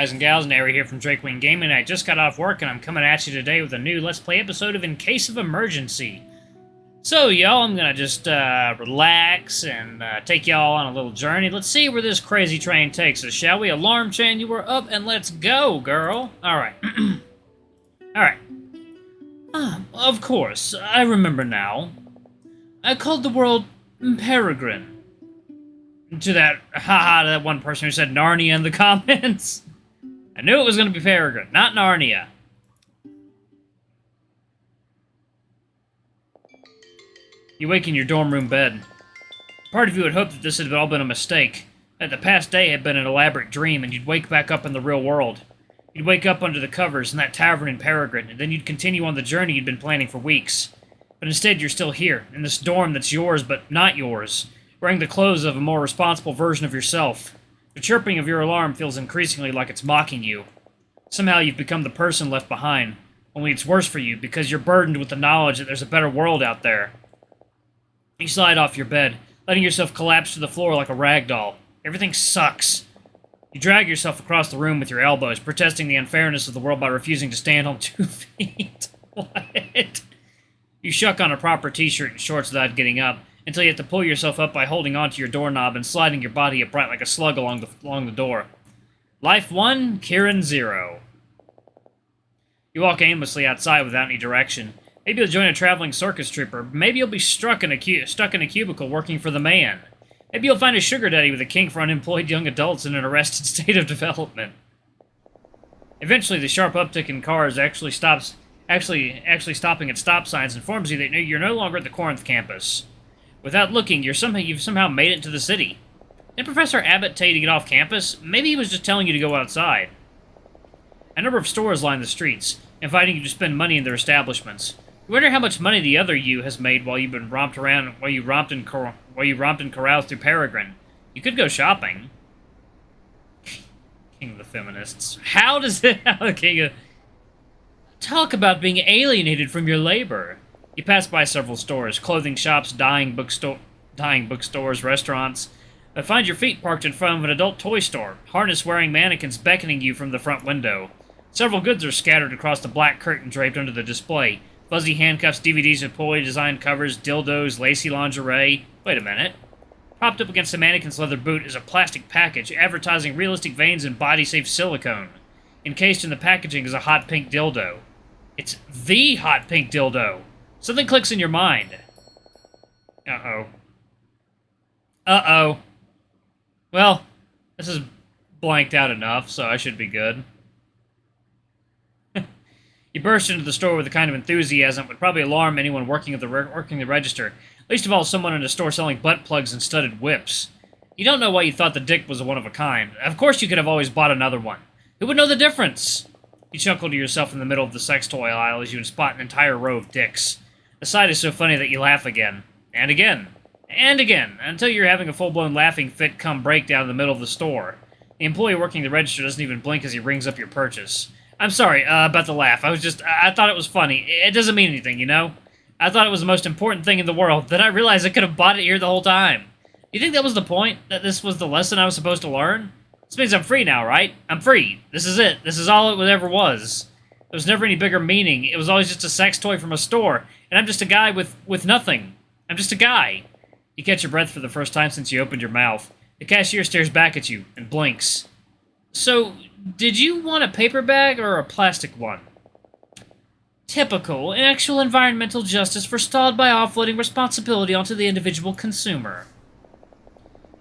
guys and gals, Nary here from Drakewing Gaming. I just got off work and I'm coming at you today with a new Let's Play episode of In Case of Emergency. So, y'all, I'm gonna just relax and take y'all on a little journey. Let's see where this crazy train takes us, shall we? Alarm chain, you were up and let's go, girl. Alright. Alright. Of course, I remember now. I called the world Peregrine. To that one person who said Narnia in the comments. I knew it was going to be Peregrine, not Narnia. You wake in your dorm room bed. Part of you had hoped that this had all been a mistake, that the past day had been an elaborate dream, and you'd wake back up in the real world. You'd wake up under the covers in that tavern in Peregrine, and then you'd continue on the journey you'd been planning for weeks. But instead, you're still here, in this dorm that's yours but not yours, wearing the clothes of a more responsible version of yourself. The chirping of your alarm feels increasingly like it's mocking you. Somehow you've become the person left behind, only it's worse for you because you're burdened with the knowledge that there's a better world out there. You slide off your bed, letting yourself collapse to the floor like a rag doll. Everything sucks. You drag yourself across the room with your elbows, protesting the unfairness of the world by refusing to stand on 2 feet. What? You shuck on a proper t-shirt and shorts without getting up, until you have to pull yourself up by holding onto your doorknob and sliding your body upright like a slug along the door. Life 1, Kieran 0. You walk aimlessly outside without any direction. Maybe you'll join a traveling circus troupe, maybe you'll be stuck in a cubicle working for the man. Maybe you'll find a sugar daddy with a kink for unemployed young adults in an arrested state of development. Eventually, the sharp uptick in cars actually stopping at stop signs informs you that you're no longer at the Corinth campus. Without looking, you've somehow made it to the city. Did Professor Abbott tell you to get off campus? Maybe he was just telling you to go outside. A number of stores line the streets, inviting you to spend money in their establishments. You wonder how much money the other you has made while you've been romped and caroused through Peregrine. You could go shopping. King of the feminists. How does it... Talk about being alienated from your labor. You pass by several stores, clothing shops, dying bookstores, restaurants, but find your feet parked in front of an adult toy store, harness-wearing mannequins beckoning you from the front window. Several goods are scattered across the black curtain draped under the display. Fuzzy handcuffs, DVDs with poorly-designed covers, dildos, lacy lingerie. Wait a minute. Propped up against the mannequin's leather boot is a plastic package advertising realistic veins and body-safe silicone. Encased in the packaging is a hot pink dildo. It's the hot pink dildo. Something clicks in your mind. Uh-oh. Uh-oh. Well, this is blanked out enough, so I should be good. You burst into the store with the kind of enthusiasm that would probably alarm anyone working the register. Least of all, someone in a store selling butt plugs and studded whips. You don't know why you thought the dick was one of a kind. Of course you could have always bought another one. Who would know the difference? You chuckle to yourself in the middle of the sex toy aisle as you spot an entire row of dicks. The sight is so funny that you laugh again. And again. And again. Until you're having a full-blown laughing fit come breakdown in the middle of the store. The employee working the register doesn't even blink as he rings up your purchase. I'm sorry about the laugh. I thought it was funny. It doesn't mean anything, you know? I thought it was the most important thing in the world. Then I realized I could have bought it here the whole time. You think that was the point? That this was the lesson I was supposed to learn? This means I'm free now, right? I'm free. This is it. This is all it ever was. There was never any bigger meaning. It was always just a sex toy from a store. And I'm just a guy with nothing. I'm just a guy. You catch your breath for the first time since you opened your mouth. The cashier stares back at you and blinks. So, did you want a paper bag or a plastic one? Typical. Actual environmental justice forestalled by offloading responsibility onto the individual consumer.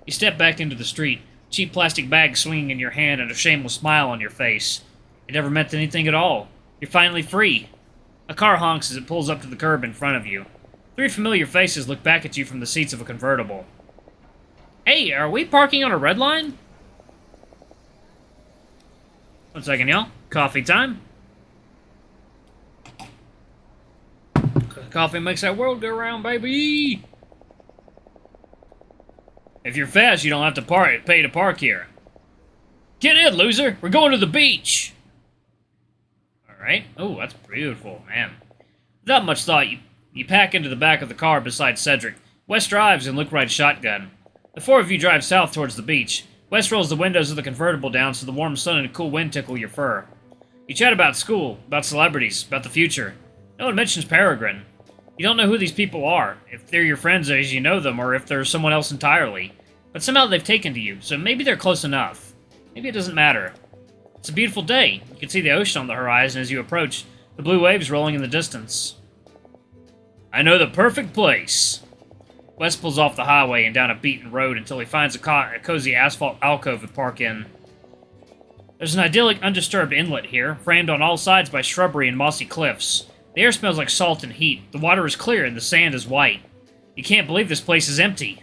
You step back into the street, cheap plastic bag swinging in your hand and a shameless smile on your face. It never meant anything at all. You're finally free. A car honks as it pulls up to the curb in front of you. 3 familiar faces look back at you from the seats of a convertible. Hey, are we parking on a red line? 1 second, y'all. Coffee time. Coffee makes that world go round, baby! If you're fast, you don't have to pay to park here. Get in, loser! We're going to the beach! Alright. Oh, that's beautiful, man. Without much thought, you pack into the back of the car beside Cedric. Wes drives and Luke rides shotgun. The 4 of you drive south towards the beach. Wes rolls the windows of the convertible down so the warm sun and cool wind tickle your fur. You chat about school, about celebrities, about the future. No one mentions Peregrine. You don't know who these people are, if they're your friends as you know them, or if they're someone else entirely. But somehow they've taken to you, so maybe they're close enough. Maybe it doesn't matter. It's a beautiful day. You can see the ocean on the horizon as you approach, the blue waves rolling in the distance. I know the perfect place. Wes pulls off the highway and down a beaten road until he finds a cozy asphalt alcove to park in. There's an idyllic, undisturbed inlet here, framed on all sides by shrubbery and mossy cliffs. The air smells like salt and heat, the water is clear, and the sand is white. You can't believe this place is empty.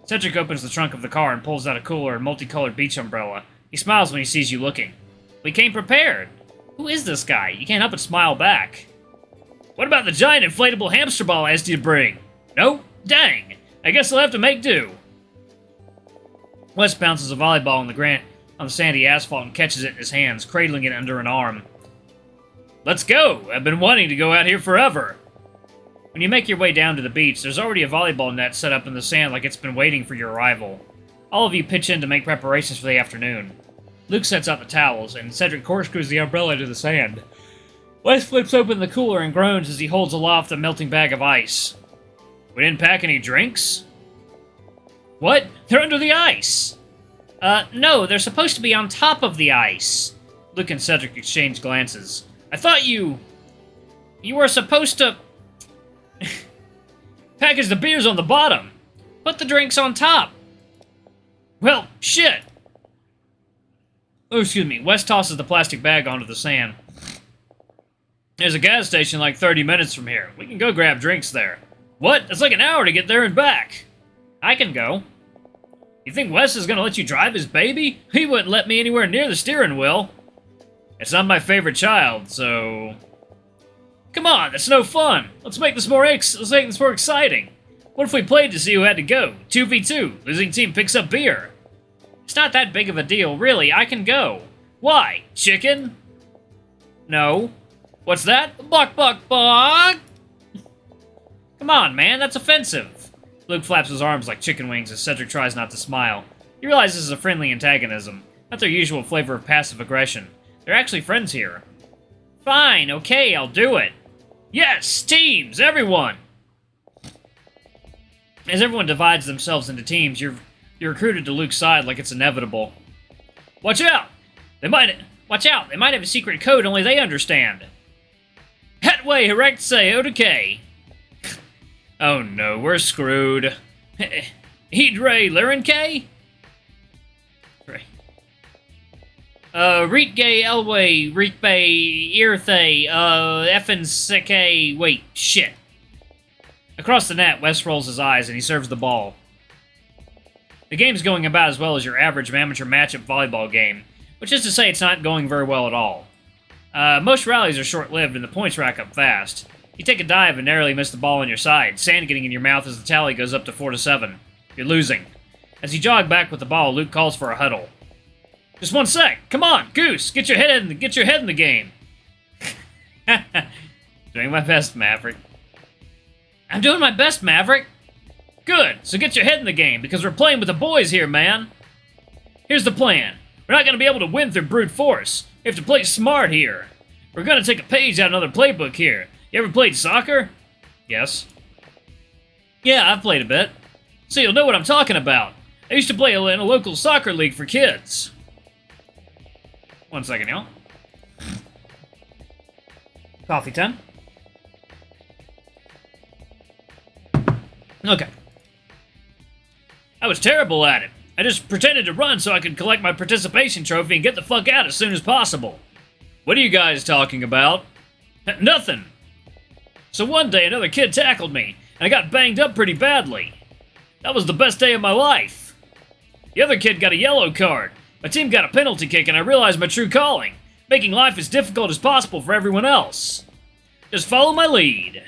Cedric opens the trunk of the car and pulls out a cooler and multicolored beach umbrella. He smiles when he sees you looking. We came prepared. Who is this guy? You can't help but smile back. What about the giant inflatable hamster ball I asked you to bring? No? Dang. I guess I'll have to make do. Wes bounces a volleyball on the sandy asphalt and catches it in his hands, cradling it under an arm. Let's go! I've been wanting to go out here forever. When you make your way down to the beach, there's already a volleyball net set up in the sand like it's been waiting for your arrival. All of you pitch in to make preparations for the afternoon. Luke sets out the towels, and Cedric corkscrews the umbrella to the sand. Wes flips open the cooler and groans as he holds aloft a melting bag of ice. We didn't pack any drinks? What? They're under the ice! No, they're supposed to be on top of the ice. Luke and Cedric exchange glances. I thought you were supposed to package the beers on the bottom. Put the drinks on top. Well, shit. Oh, excuse me. Wes tosses the plastic bag onto the sand. There's a gas station like 30 minutes from here. We can go grab drinks there. What? It's like an hour to get there and back. I can go. You think Wes is gonna let you drive his baby? He wouldn't let me anywhere near the steering wheel. It's not my favorite child, so... Come on, that's no fun. Let's make this more exciting. What if we played to see who had to go? 2v2. Losing team picks up beer. It's not that big of a deal, really. I can go. Why? Chicken? No. What's that? Buck, buck, buck! Come on, man, that's offensive. Luke flaps his arms like chicken wings as Cedric tries not to smile. You realize this is a friendly antagonism, not their usual flavor of passive aggression. They're actually friends here. Fine, okay, I'll do it. Yes, teams, everyone! As everyone divides themselves into teams, you're recruited to Luke's side like it's inevitable. Watch out! Watch out, they might have a secret code only they understand. Hetway, Herectse, Odike. Oh no, we're screwed. Hydre, Lirenke? Reetgay, Elway, Reetbay, Irthay, effin' Seke, wait, shit. Across the net, Wes rolls his eyes and he serves the ball. The game's going about as well as your average amateur matchup volleyball game, which is to say it's not going very well at all. Most rallies are short-lived and the points rack up fast. You take a dive and narrowly miss the ball on your side, sand getting in your mouth as the tally goes up to 4-7. You're losing. As you jog back with the ball, Luke calls for a huddle. Just one sec. Come on, Goose. Get your head in the game. Doing my best, Maverick. I'm doing my best, Maverick. Good. So get your head in the game because we're playing with the boys here, man. Here's the plan. We're not going to be able to win through brute force. We have to play smart here. We're going to take a page out of another playbook here. You ever played soccer? Yes. Yeah, I've played a bit. So you'll know what I'm talking about. I used to play in a local soccer league for kids. 1 second, y'all. Coffee time. Okay. I was terrible at it. I just pretended to run so I could collect my participation trophy and get the fuck out as soon as possible. What are you guys talking about? Nothing. So one day another kid tackled me, and I got banged up pretty badly. That was the best day of my life. The other kid got a yellow card. My team got a penalty kick and I realized my true calling, making life as difficult as possible for everyone else. Just follow my lead.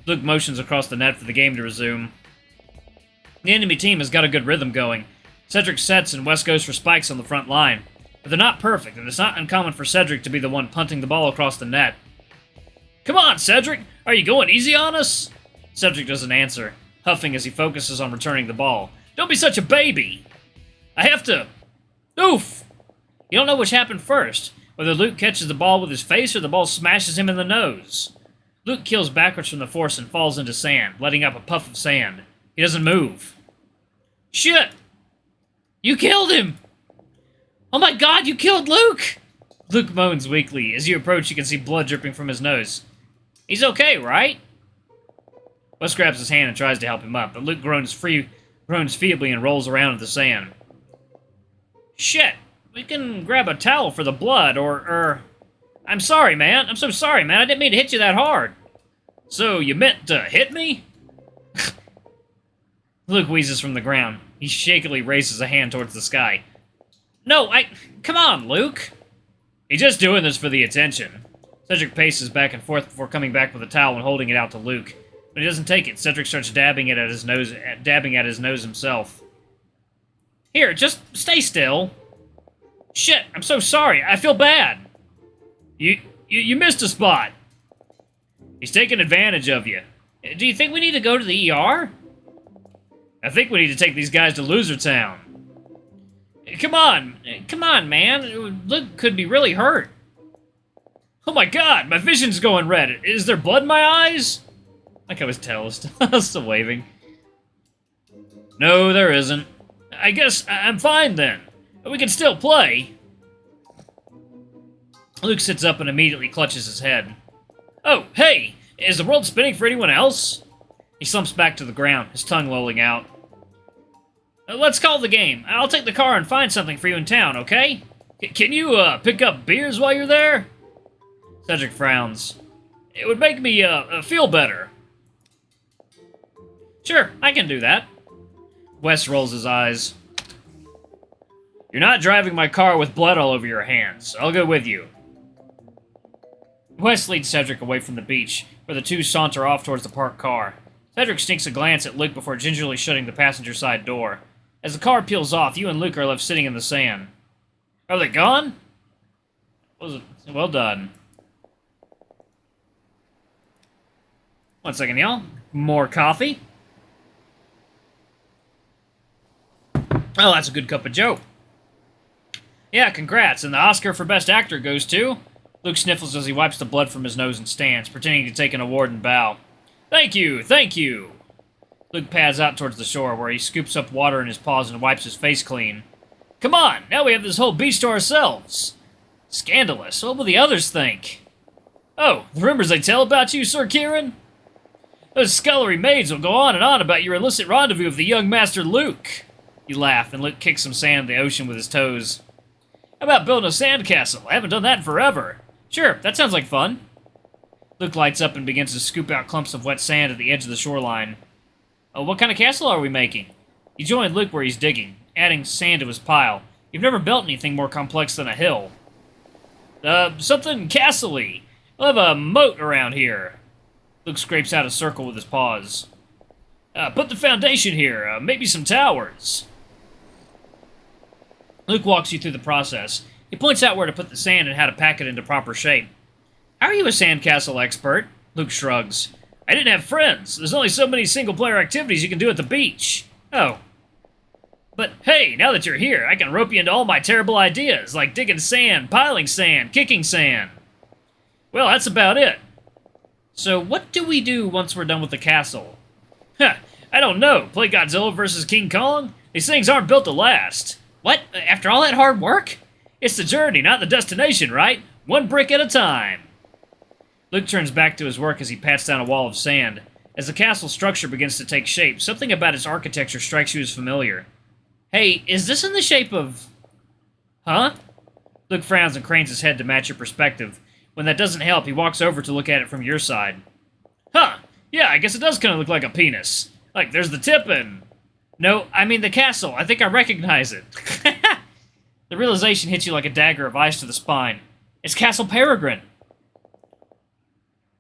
Luke motions across the net for the game to resume. The enemy team has got a good rhythm going. Cedric sets and Wes goes for spikes on the front line. But they're not perfect, and it's not uncommon for Cedric to be the one punting the ball across the net. Come on, Cedric! Are you going easy on us? Cedric doesn't answer, huffing as he focuses on returning the ball. Don't be such a baby! I have to Oof! You don't know which happened first, whether Luke catches the ball with his face or the ball smashes him in the nose. Luke keels backwards from the force and falls into sand, letting up a puff of sand. He doesn't move. Shit! You killed him! Oh my god, you killed Luke! Luke moans weakly. As you approach, you can see blood dripping from his nose. He's okay, right? Wes grabs his hand and tries to help him up, but Luke groans feebly and rolls around in the sand. Shit! We can grab a towel for the blood, or... I'm sorry, man. I'm so sorry, man. I didn't mean to hit you that hard. So, you meant to hit me? Luke wheezes from the ground. He shakily raises a hand towards the sky. No, come on, Luke. He's just doing this for the attention. Cedric paces back and forth before coming back with a towel and holding it out to Luke. When he doesn't take it, Cedric starts dabbing at his nose himself. Here, just stay still. Shit, I'm so sorry. I feel bad. You missed a spot. He's taking advantage of you. Do you think we need to go to the ER? I think we need to take these guys to Loser Town. Come on, man. Luke could be really hurt. Oh my god, my vision's going red. Is there blood in my eyes? Like I was still waving. No, there isn't. I guess I'm fine then. We can still play. Luke sits up and immediately clutches his head. Oh, hey! Is the world spinning for anyone else? He slumps back to the ground, his tongue lolling out. Let's call the game. I'll take the car and find something for you in town, okay? Can you, pick up beers while you're there? Cedric frowns. It would make me, feel better. Sure, I can do that. Wes rolls his eyes. You're not driving my car with blood all over your hands. I'll go with you. Wes leads Cedric away from the beach, where the two saunter off towards the parked car. Cedric sneaks a glance at Luke before gingerly shutting the passenger side door. As the car peels off, you and Luke are left sitting in the sand. Are they gone? Well done. One second, y'all. More coffee. Oh, that's a good cup of joe. Yeah, congrats, and the Oscar for Best Actor goes to... Luke sniffles as he wipes the blood from his nose and stands, pretending to take an award and bow. Thank you, thank you! Luke pads out towards the shore, where he scoops up water in his paws and wipes his face clean. Come on, now we have this whole beach to ourselves! Scandalous, what will the others think? Oh, the rumors they tell about you, Sir Kieran? Those scullery maids will go on and on about your illicit rendezvous with the young Master Luke. You laugh, and Luke kicks some sand in the ocean with his toes. How about building a sandcastle? I haven't done that in forever. Sure, that sounds like fun. Luke lights up and begins to scoop out clumps of wet sand at the edge of the shoreline. Oh, what kind of castle are we making? You join Luke where he's digging, adding sand to his pile. You've never built anything more complex than a hill. Something castle-y. We'll have a moat around here. Luke scrapes out a circle with his paws. Put the foundation here, maybe some towers. Luke walks you through the process. He points out where to put the sand and how to pack it into proper shape. How are you a sandcastle expert? Luke shrugs. I didn't have friends. There's only so many single-player activities you can do at the beach. Oh. But hey, now that you're here, I can rope you into all my terrible ideas, like digging sand, piling sand, kicking sand. Well, that's about it. So what do we do once we're done with the castle? Huh, I don't know. Play Godzilla vs. King Kong? These things aren't built to last. What? After all that hard work? It's the journey, not the destination, right? One brick at a time. Luke turns back to his work as he pats down a wall of sand. As the castle structure begins to take shape, something about its architecture strikes you as familiar. Hey, is this in the shape of... Huh? Luke frowns and cranes his head to match your perspective. When that doesn't help, he walks over to look at it from your side. Huh, yeah, I guess it does kind of look like a penis. Like, there's the tip and... No, I mean the castle. I think I recognize it. The realization hits you like a dagger of ice to the spine. It's Castle Peregrine.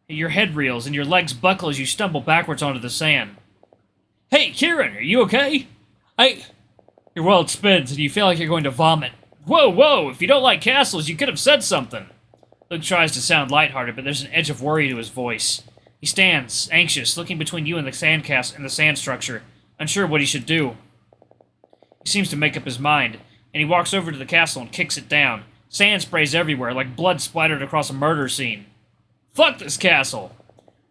Your head reels and your legs buckle as you stumble backwards onto the sand. Hey, Kieran, are you okay? Your world spins and you feel like you're going to vomit. Whoa, if you don't like castles, you could have said something. Luke tries to sound lighthearted, but there's an edge of worry to his voice. He stands, anxious, looking between you and the sandcastle and the sand structure, unsure what he should do. He seems to make up his mind, and he walks over to the castle and kicks it down. Sand sprays everywhere, like blood splattered across a murder scene. Fuck this castle!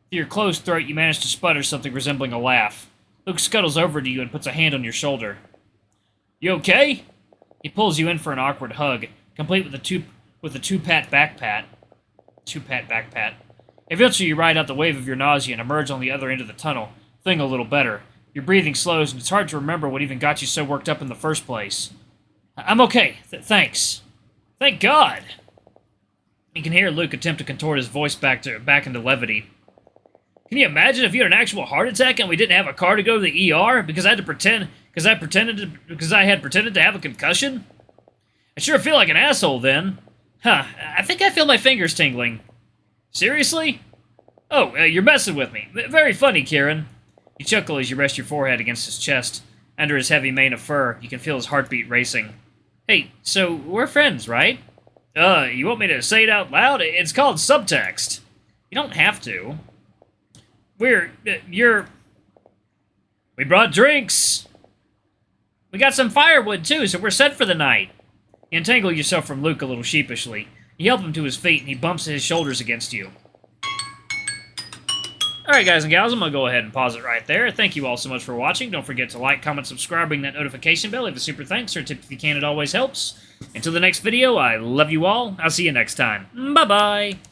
Through your closed throat, you manage to sputter something resembling a laugh. Luke scuttles over to you and puts a hand on your shoulder. You okay? He pulls you in for an awkward hug, complete with a two-pat back pat. Eventually, you ride out the wave of your nausea and emerge on the other end of the tunnel, feeling a little better. Your breathing slows, and it's hard to remember what even got you so worked up in the first place. I'm okay. Thanks. Thank God. You can hear Luke attempt to contort his voice back into levity. Can you imagine if you had an actual heart attack and we didn't have a car to go to the ER because I had pretended to have a concussion? I sure feel like an asshole then. Huh, I think I feel my fingers tingling. Seriously? Oh, you're messing with me. Very funny, Kieran. You chuckle as you rest your forehead against his chest. Under his heavy mane of fur, you can feel his heartbeat racing. Hey, so we're friends, right? You want me to say it out loud? It's called subtext. You don't have to. We brought drinks. We got some firewood, too, so we're set for the night. You entangle yourself from Luke a little sheepishly. You help him to his feet, and he bumps his shoulders against you. Alright, guys and gals, I'm going to go ahead and pause it right there. Thank you all so much for watching. Don't forget to like, comment, subscribe, ring that notification bell. Leave a super thanks or a tip if you can. It always helps. Until the next video, I love you all. I'll see you next time. Bye-bye.